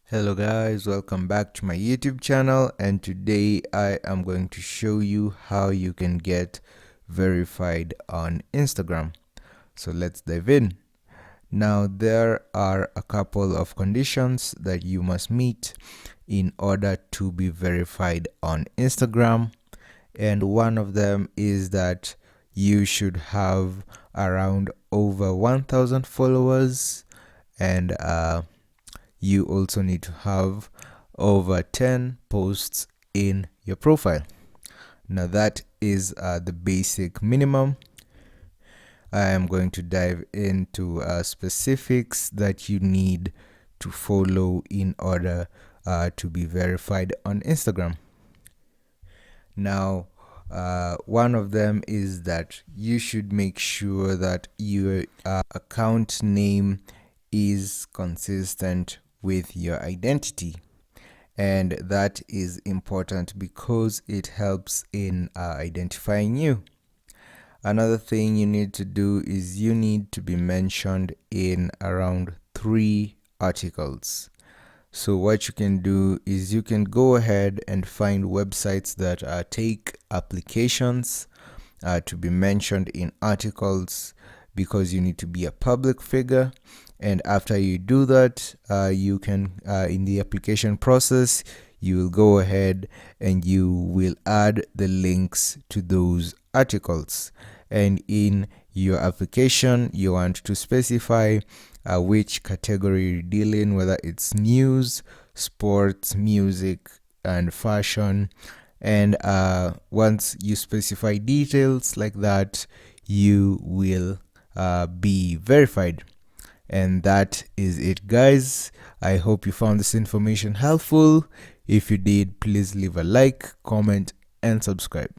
Hello guys, welcome back to my YouTube channel, and today I am going to show you how you can get verified on Instagram. So let's dive in. Now there are a couple of conditions that you must meet in order to be verified on Instagram, and one of them is that you should have around over 1,000 followers, and you also need to have over 10 posts in your profile. Now that is the basic minimum. I am going to dive into specifics that you need to follow in order to be verified on Instagram. Now, one of them is that you should make sure that your account name is consistent with your identity, and that is important because it helps in identifying you. Another thing you need to do is you need to be mentioned in around 3 articles. So what you can do is you can go ahead and find websites that take applications to be mentioned in articles, because you need to be a public figure. And after you do that, you can in the application process, you will go ahead and you will add the links to those articles. And in your application, you want to specify which category you deal in, whether it's news, sports, music, and fashion. And once you specify details like that, you will be verified. And that is it, guys. I hope you found this information helpful. If you did, please leave a like, comment, and subscribe.